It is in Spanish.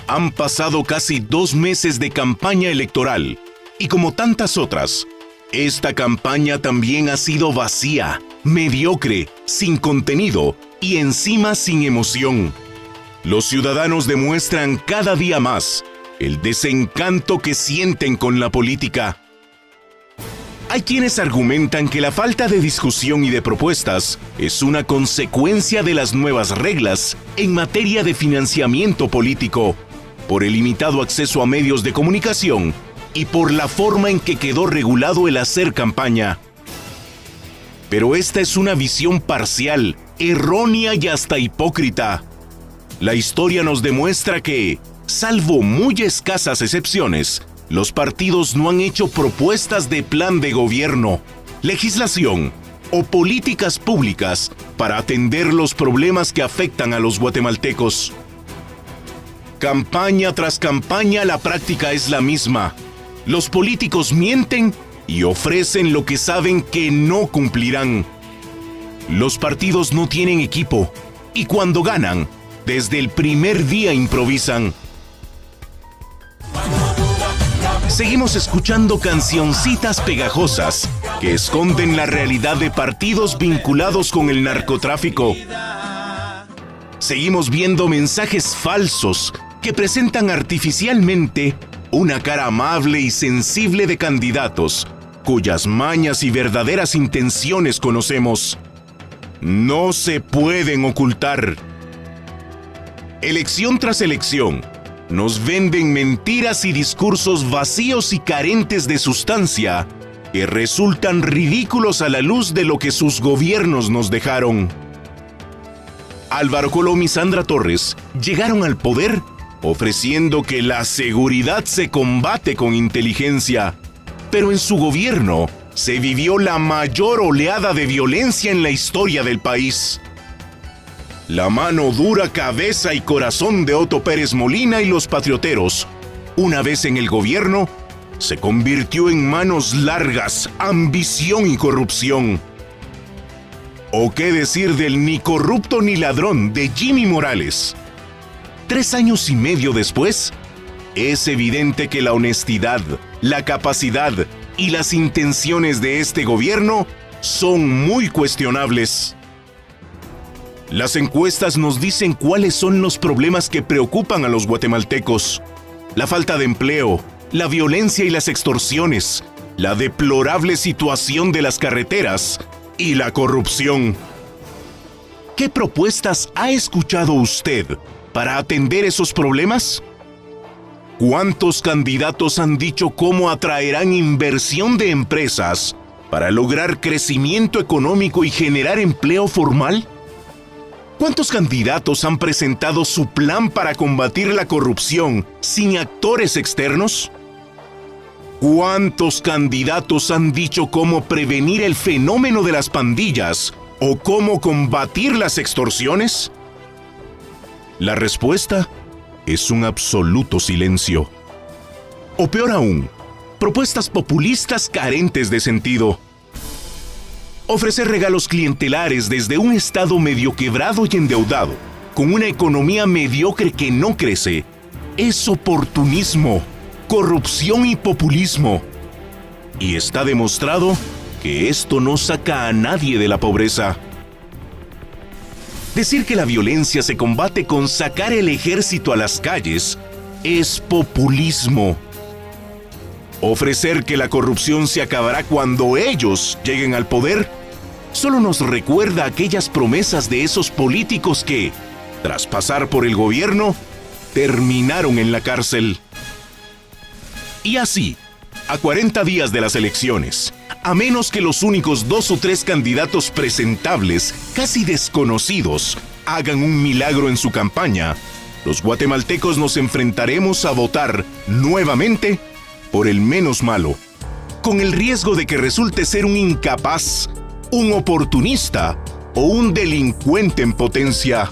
Han pasado casi 2 meses de campaña electoral y como tantas otras, esta campaña también ha sido vacía, mediocre, sin contenido y encima sin emoción. Los ciudadanos demuestran cada día más el desencanto que sienten con la política. Hay quienes argumentan que la falta de discusión y de propuestas es una consecuencia de las nuevas reglas en materia de financiamiento político, por el limitado acceso a medios de comunicación y por la forma en que quedó regulado el hacer campaña. Pero esta es una visión parcial, errónea y hasta hipócrita. La historia nos demuestra que, salvo muy escasas excepciones, los partidos no han hecho propuestas de plan de gobierno, legislación o políticas públicas para atender los problemas que afectan a los guatemaltecos. Campaña tras campaña la práctica es la misma. Los políticos mienten y ofrecen lo que saben que no cumplirán. Los partidos no tienen equipo y cuando ganan, desde el primer día improvisan. Seguimos escuchando cancioncitas pegajosas que esconden la realidad de partidos vinculados con el narcotráfico. Seguimos viendo mensajes falsos que presentan artificialmente una cara amable y sensible de candidatos, cuyas mañas y verdaderas intenciones conocemos. No se pueden ocultar. Elección tras elección, nos venden mentiras y discursos vacíos y carentes de sustancia que resultan ridículos a la luz de lo que sus gobiernos nos dejaron. Álvaro Colom y Sandra Torres llegaron al poder ofreciendo que la seguridad se combate con inteligencia, pero en su gobierno se vivió la mayor oleada de violencia en la historia del país. La mano dura, cabeza y corazón de Otto Pérez Molina y los patrioteros, una vez en el gobierno, se convirtió en manos largas, ambición y corrupción. ¿O qué decir del ni corrupto ni ladrón de Jimmy Morales? 3 años y medio después, es evidente que la honestidad, la capacidad y las intenciones de este gobierno son muy cuestionables. Las encuestas nos dicen cuáles son los problemas que preocupan a los guatemaltecos: la falta de empleo, la violencia y las extorsiones, la deplorable situación de las carreteras y la corrupción. ¿Qué propuestas ha escuchado usted para atender esos problemas? ¿Cuántos candidatos han dicho cómo atraerán inversión de empresas para lograr crecimiento económico y generar empleo formal? ¿Cuántos candidatos han presentado su plan para combatir la corrupción sin actores externos? ¿Cuántos candidatos han dicho cómo prevenir el fenómeno de las pandillas o cómo combatir las extorsiones? La respuesta es un absoluto silencio. O peor aún, propuestas populistas carentes de sentido. Ofrecer regalos clientelares desde un estado medio quebrado y endeudado, con una economía mediocre que no crece, es oportunismo, corrupción y populismo. Y está demostrado que esto no saca a nadie de la pobreza. Decir que la violencia se combate con sacar el ejército a las calles es populismo. Ofrecer que la corrupción se acabará cuando ellos lleguen al poder solo nos recuerda aquellas promesas de esos políticos que, tras pasar por el gobierno, terminaron en la cárcel. Y así, a 40 días de las elecciones, a menos que los únicos 2 o 3 candidatos presentables, casi desconocidos, hagan un milagro en su campaña, los guatemaltecos nos enfrentaremos a votar nuevamente por el menos malo, con el riesgo de que resulte ser un incapaz, un oportunista o un delincuente en potencia.